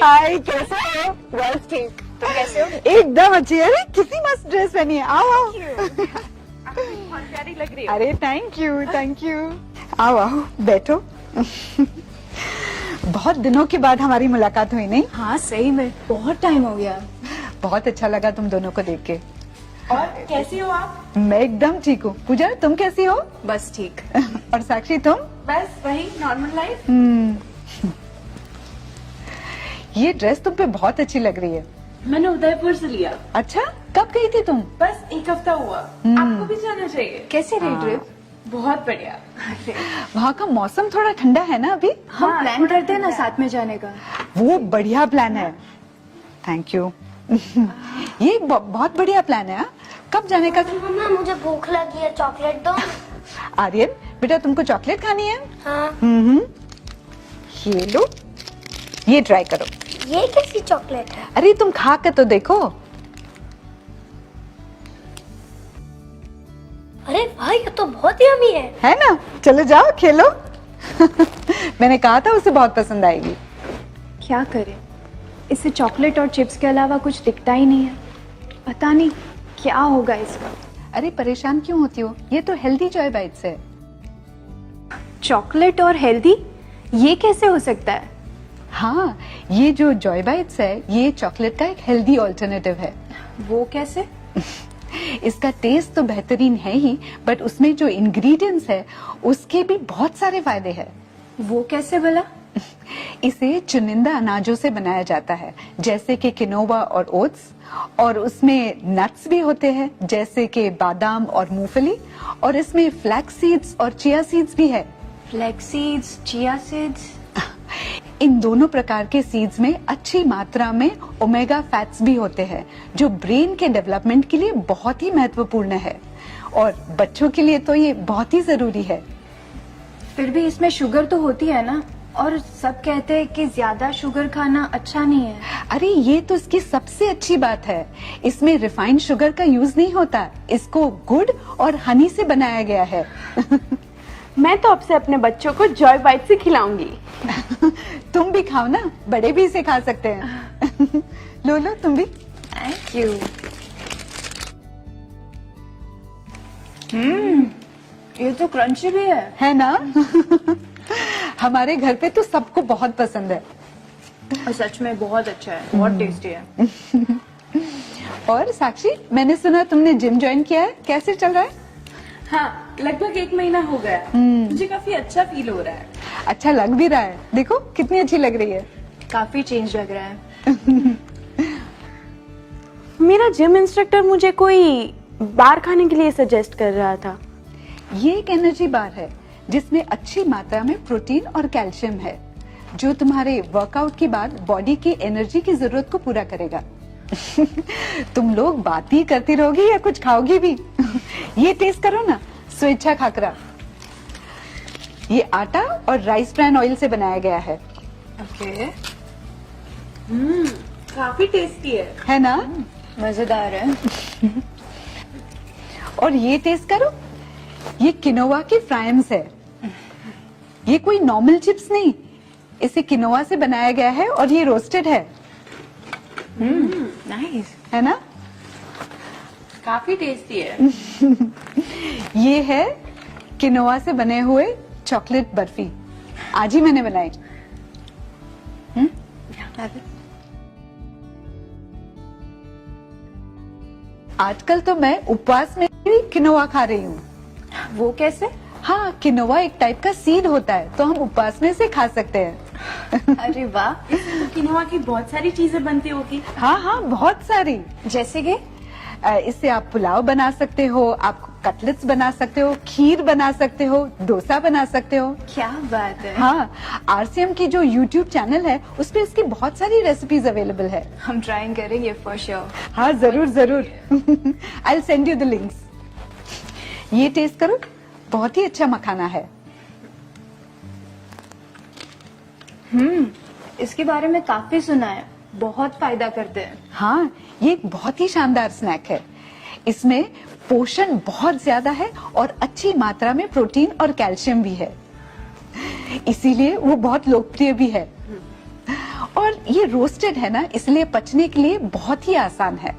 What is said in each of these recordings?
हाय, कैसे हो? बस ठीक। तुम कैसे हो? एकदम अच्छी। अरे कितनी मस्त ड्रेस पहनी है। आओ आओ। बहुत प्यारी लग रही है। अरे थैंक यू थैंक यू। आओ आओ बैठो। बहुत दिनों के बाद हमारी मुलाकात हुई, नहीं? हाँ सही में बहुत टाइम हो गया। बहुत अच्छा लगा तुम दोनों को देख के। और कैसी हो आप? मैं एकदम ठीक हूँ। पूजा तुम कैसी हो? बस ठीक। और साक्षी तुम? बस वही नॉर्मल लाइफ। ये ड्रेस तुम पे बहुत अच्छी लग रही है। मैंने उदयपुर से लिया। अच्छा, कब गई थी तुम? बस एक हफ्ता हुआ। आपको भी जाना चाहिए। कैसे रही ट्रिप? बहुत बढ़िया। वहाँ का मौसम थोड़ा ठंडा है ना अभी? हम प्लान करते हैं ना साथ में जाने का। वो बढ़िया प्लान है। Thank you. ये बहुत बढ़िया प्लान है। हाँ? कब जाने का? मम्मा मुझे भूख लगी है, चॉकलेट दो। आर्यन बेटा, तुमको चॉकलेट खानी है? हाँ। ये लो, ये ट्राई करो। ये कैसी चॉकलेट है? अरे तुम खा कर तो देखो। अरे भाई ये तो बहुत यम्मी है ना? चलो जाओ खेलो। मैंने कहा था उसे बहुत पसंद आएगी। क्या करें, इसे चॉकलेट और चिप्स के अलावा कुछ दिखता ही नहीं है। पता नहीं क्या होगा इसका। अरे परेशान क्यों होती हो? ये तो हेल्दी जॉय बाइट्स है। चॉकलेट और हेल्दी, ये कैसे हो सकता है? हाँ, ये जो जॉय बाइट्स है ये चॉकलेट का एक हेल्दी ऑल्टरनेटिव है। वो कैसे? इसका टेस्ट तो बेहतरीन है ही, बट उसमें जो इंग्रेडिएंट्स है उसके भी बहुत सारे फायदे हैं। वो कैसे भला? इसे चुनिंदा अनाजों से बनाया जाता है, जैसे कि किनोवा और ओट्स, और उसमें नट्स भी होते हैं जैसे कि बादाम और मूंगफली, और इसमें फ्लैक्स सीड्स और चिया सीड्स भी है। Flax seeds, chia seeds? इन दोनों प्रकार के सीड्स में अच्छी मात्रा में ओमेगा फैट्स भी होते हैं, जो ब्रेन के डेवलपमेंट के लिए बहुत ही महत्वपूर्ण है, और बच्चों के लिए तो ये बहुत ही जरूरी है। फिर भी इसमें शुगर तो होती है ना, और सब कहते हैं कि ज्यादा शुगर खाना अच्छा नहीं है। अरे ये तो इसकी सबसे अच्छी बात है, इसमें रिफाइंड शुगर का यूज नहीं होता, इसको गुड़ और हनी से बनाया गया है। मैं तो अब से अपने बच्चों को जॉय बाइट से खिलाऊंगी। तुम भी खाओ ना, बड़े भी इसे खा सकते हैं। लो लो तुम भी। Thank you. ये तो क्रंची भी है ना? हमारे घर पे तो सबको बहुत पसंद है। और सच में बहुत अच्छा है, बहुत टेस्टी है। और साक्षी, मैंने सुना तुमने जिम ज्वाइन किया है, कैसे चल रहा है? हाँ, लगभग 1 महीना हो गया। मुझे काफी अच्छा फील हो रहा है। अच्छा लग भी रहा है, देखो कितनी अच्छी लग रही है। काफी चेंज लग रहा है। मेरा जिम इंस्ट्रक्टर मुझे कोई बार खाने के लिए सजेस्ट कर रहा था। ये एक एनर्जी बार है जिसमें अच्छी मात्रा में प्रोटीन और कैल्शियम है, जो तुम्हारे वर्कआउट के बाद बॉडी की एनर्जी की जरूरत को पूरा करेगा। तुम लोग बात ही करती रहोगी या कुछ खाओगी भी? ये टेस्ट करो ना, स्वेच्छा खाकरा। ये आटा और राइस ब्रान ऑयल से बनाया गया है। ओके। काफी टेस्टी है ना? मजेदार है। और ये टेस्ट करो, ये किनोवा के फ्राइम्स है। ये कोई नॉर्मल चिप्स नहीं, इसे किनोवा से बनाया गया है और ये रोस्टेड है। नाइस है ना? काफी टेस्टी है। ये है किनोवा से बने हुए चॉकलेट बर्फी, आज ही मैंने बनाई। आजकल तो मैं उपवास में भी किनोवा खा रही हूँ। वो कैसे? हाँ, किनोवा एक टाइप का सीड होता है, तो हम उपवास में इसे खा सकते हैं। अरे वाह, इससे तो किनोवा की बहुत सारी चीजें बनती होगी। हाँ हाँ, बहुत सारी। जैसे कि इससे आप पुलाव बना सकते हो, आप कटलेट्स बना सकते हो, खीर बना सकते हो, डोसा बना सकते हो। क्या बात है। हाँ, RCM की जो YouTube चैनल है उस पे इसकी बहुत सारी रेसिपीज अवेलेबल है। हम ट्राइंग करेंगे फॉर श्योर। हाँ जरूर जरूर। I'll send you the links। ये टेस्ट करो, बहुत ही अच्छा मखाना है। इसके बारे में काफी सुना है, बहुत फायदा करते हैं। हाँ, ये एक बहुत ही शानदार स्नैक है। इसमें पोषण बहुत ज्यादा है और अच्छी मात्रा में प्रोटीन और कैल्शियम भी है, इसीलिए वो बहुत लोकप्रिय भी है। और ये रोस्टेड है ना, इसलिए पचने के लिए बहुत ही आसान है।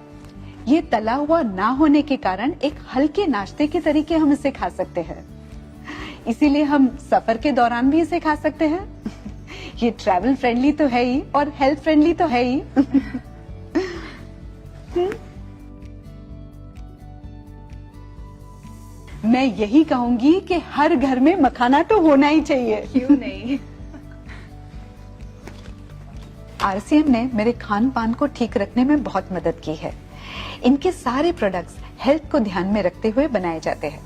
ये तला हुआ ना होने के कारण एक हल्के नाश्ते के तरीके हम इसे खा सकते हैं, इसीलिए हम सफर के दौरान भी इसे खा सकते हैं। ये ट्रैवल फ्रेंडली तो है ही और हेल्थ फ्रेंडली तो है ही। मैं यही कहूंगी कि हर घर में मखाना तो होना ही चाहिए। क्यों नहीं? आरसीएम ने मेरे खान पान को ठीक रखने में बहुत मदद की है। इनके सारे प्रोडक्ट्स हेल्थ को ध्यान में रखते हुए बनाए जाते हैं।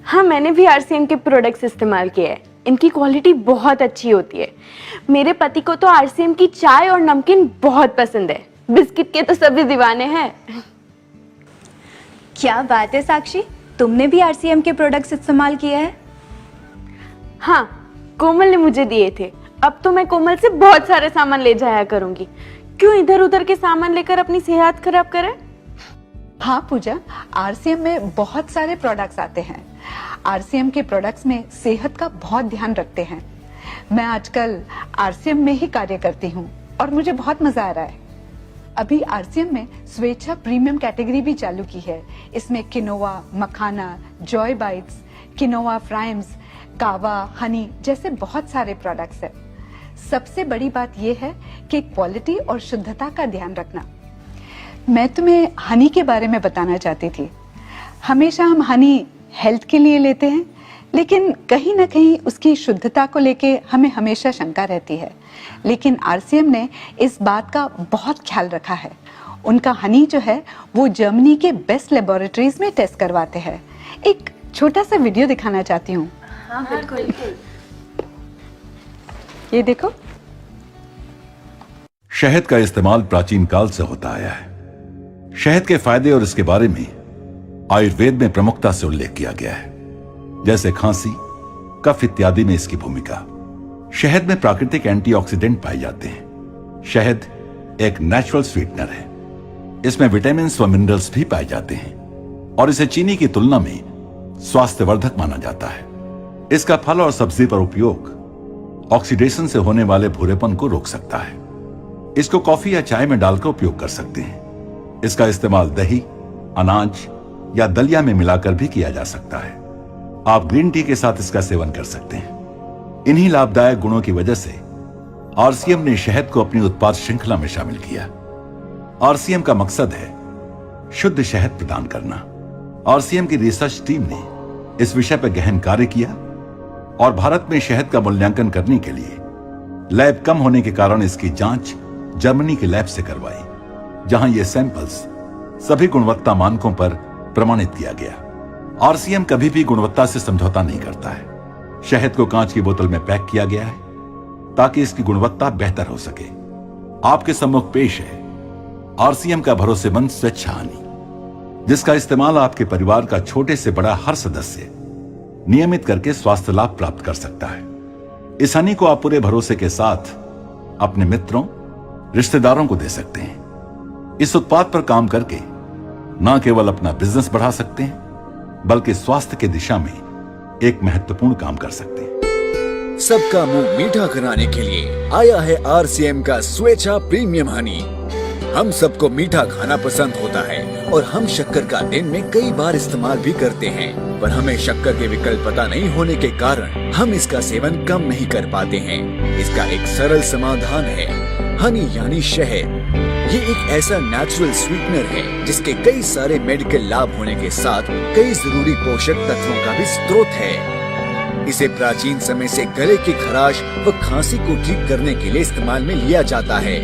हाँ, मैंने भी आरसीएम के प्रोडक्ट्स इस्तेमाल किए हैं। इनकी क्वालिटी बहुत अच्छी होती है। मेरे पति को तो आरसीएम की चाय और नमकीन बहुत पसंद है। बिस्किट के तो सभी दीवाने हैं। क्या बात है साक्षी, तुमने भी आरसीएम के प्रोडक्ट्स इस्तेमाल किए हैं? हाँ, कोमल ने मुझे दिए थे। अब तो मैं कोमल से बहुत सारे सामान ले जाया करूंगी। क्यों इधर उधर के सामान लेकर अपनी सेहत खराब करें? हाँ पूजा, आरसीएम में बहुत सारे प्रोडक्ट्स आते हैं। आरसीएम के प्रोडक्ट्स में सेहत का बहुत ध्यान रखते हैं। मैं आजकल आरसीएम में ही कार्य करती हूँ और मुझे बहुत मजा आ रहा है। अभी आरसीएम में स्वेच्छा प्रीमियम कैटेगरी भी चालू की है। इसमें किनोवा, मखाना, जॉय बाइट्स, किनोवा फ्राइम्स, कावा, हनी जैसे बहुत सारे प्रोडक्ट्स हैं। सबसे बड़ी बात यह है कि क्वालिटी और शुद्धता का ध्यान रखना। मैं तुम्हें हनी के बारे में बताना चाहती थी। हमेशा हम हनी हेल्थ के लिए लेते हैं, लेकिन कहीं ना कहीं उसकी शुद्धता को लेके हमें हमेशा शंका रहती है। लेकिन आरसीएम ने इस बात का बहुत ख्याल रखा है। उनका हनी जो है वो जर्मनी के बेस्ट लेबोरेटरीज में टेस्ट करवाते हैं। एक छोटा सा वीडियो दिखाना चाहती हूँ। हाँ बिल्कुल। ये देखो। शहद का इस्तेमाल प्राचीन काल से होता आया है। शहद के फायदे और इसके बारे में आयुर्वेद में प्रमुखता से उल्लेख किया गया है, जैसे खांसी, कफ इत्यादि में इसकी भूमिका। शहद में प्राकृतिक एंटीऑक्सीडेंट पाए जाते हैं। शहद एक नेचुरल स्वीटनर है। इसमें विटामिन व मिनरल्स भी पाए जाते हैं और इसे चीनी की तुलना में स्वास्थ्यवर्धक माना जाता है। इसका फल और सब्जी पर उपयोग ऑक्सीडेशन से होने वाले भूरेपन को रोक सकता है। इसको कॉफी या चाय में डालकर उपयोग कर सकते हैं। इसका इस्तेमाल दही, अनाज या दलिया में मिलाकर भी किया जा सकता है। आप ग्रीन टी के साथ इसका सेवन कर सकते हैं। इन्हीं लाभदायक गुणों की वजह से आरसीएम ने शहद को अपनी उत्पाद श्रृंखला में शामिल किया। आरसीएम का मकसद है शुद्ध शहद प्रदान करना। आरसीएम की रिसर्च टीम ने इस विषय पर गहन कार्य किया और भारत में शहद का मूल्यांकन करने के लिए लैब कम होने के कारण इसकी जांच जर्मनी के लैब से करवाई, जहां ये सैंपल्स सभी गुणवत्ता मानकों पर प्रमाणित किया गया। आरसीएम कभी भी गुणवत्ता से समझौता नहीं करता है। शहद को कांच की बोतल में पैक किया गया है ताकि इसकी गुणवत्ता बेहतर हो सके। आपके सम्मुख पेश है आरसीएम का भरोसेमंद स्वेच्छा हनी, जिसका इस्तेमाल आपके परिवार का छोटे से बड़ा हर सदस्य नियमित करके स्वास्थ्य लाभ प्राप्त कर सकता है। इस हनी को आप पूरे भरोसे के साथ अपने मित्रों, रिश्तेदारों को दे सकते हैं। इस उत्पाद पर काम करके न केवल अपना बिजनेस बढ़ा सकते हैं, बल्कि स्वास्थ्य की दिशा में एक महत्वपूर्ण काम कर सकते हैं। सबका मुंह मीठा कराने के लिए आया है आरसीएम का स्वेच्छा प्रीमियम हनी। हम सबको मीठा खाना पसंद होता है और हम शक्कर का दिन में कई बार इस्तेमाल भी करते हैं, पर हमें शक्कर के विकल्प पता नहीं होने के कारण हम इसका सेवन कम नहीं कर पाते हैं। इसका एक सरल समाधान है हनी यानी शहद। ये एक ऐसा नेचुरल स्वीटनर है जिसके कई सारे मेडिकल लाभ होने के साथ कई जरूरी पोषक तत्वों का भी स्रोत है। इसे प्राचीन समय से गले की खराश व खांसी को ठीक करने के लिए इस्तेमाल में लिया जाता है।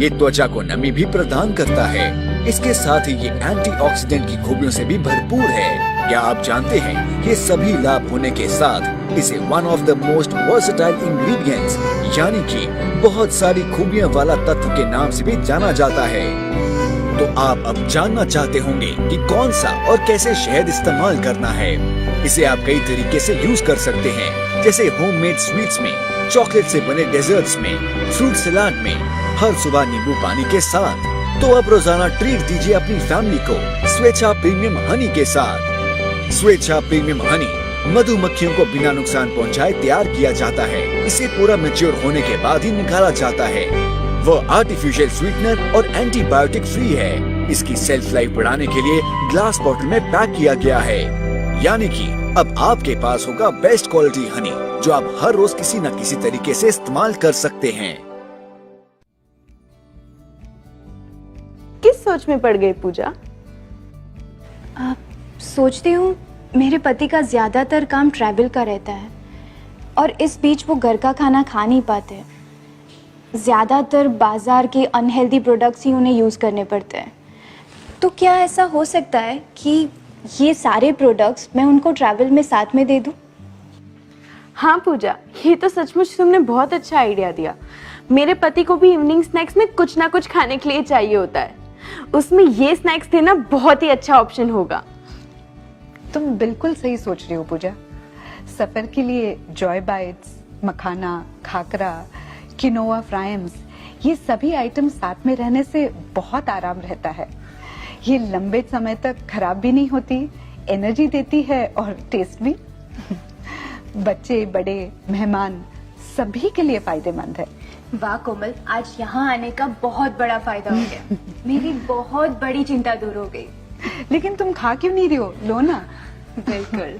ये त्वचा को नमी भी प्रदान करता है। इसके साथ ही ये एंटीऑक्सीडेंट की खूबियों से भी भरपूर है। क्या आप जानते हैं ये सभी लाभ होने के साथ इसे one of the most versatile ingredients यानी कि बहुत सारी खूबियों वाला तत्व के नाम से भी जाना जाता है। तो आप अब जानना चाहते होंगे कि कौन सा और कैसे शहद इस्तेमाल करना है। इसे आप कई तरीके से यूज कर सकते हैं, जैसे होममेड स्वीट्स में, चॉकलेट से बने डेजर्ट्स में, फ्रूट सलाद में, हर सुबह नींबू पानी के साथ। तो अब रोजाना ट्रीट दीजिए अपनी फैमिली को स्वेच्छा प्रीमियम हनी के साथ। स्वेच्छा प्रीमियम हनी मधुमक्खियों को बिना नुकसान पहुंचाए तैयार किया जाता है। इसे पूरा मैच्योर होने के बाद ही निकाला जाता है। वो आर्टिफिशियल स्वीटनर और एंटीबायोटिक फ्री है। इसकी सेल्फ लाइफ बढ़ाने के लिए ग्लास बॉटल में पैक किया गया है। यानी कि अब आपके पास होगा बेस्ट क्वालिटी हनी, जो आप हर रोज किसी न किसी तरीके से इस्तेमाल कर सकते हैं। किस सोच में पड़ गई पूजा? सोचती हूँ मेरे पति का ज़्यादातर काम ट्रैवल का रहता है और इस बीच वो घर का खाना खा नहीं पाते। ज़्यादातर बाज़ार के अनहेल्दी प्रोडक्ट्स ही उन्हें यूज़ करने पड़ते हैं। तो क्या ऐसा हो सकता है कि ये सारे प्रोडक्ट्स मैं उनको ट्रैवल में साथ में दे दूँ? हाँ पूजा, ये तो सचमुच तुमने बहुत अच्छा आइडिया दिया। मेरे पति को भी इवनिंग स्नैक्स में कुछ ना कुछ खाने के लिए चाहिए होता है। उसमें ये स्नैक्स देना बहुत ही अच्छा ऑप्शन होगा। तुम बिल्कुल सही सोच रही हो पूजा। सफर के लिए जॉय बाइट्स, मखाना, खाकरा, किनोआ फ्राइम्स, ये सभी आइटम साथ में रहने से बहुत आराम रहता है। ये लंबे समय तक खराब भी नहीं होती, एनर्जी देती है और टेस्ट भी। बच्चे, बड़े, मेहमान सभी के लिए फायदेमंद है। वाह कोमल, आज यहाँ आने का बहुत बड़ा फायदा हो गया। मेरी बहुत बड़ी चिंता दूर हो गई। लेकिन तुम खा क्यों नहीं रही हो? लो ना। बिल्कुल।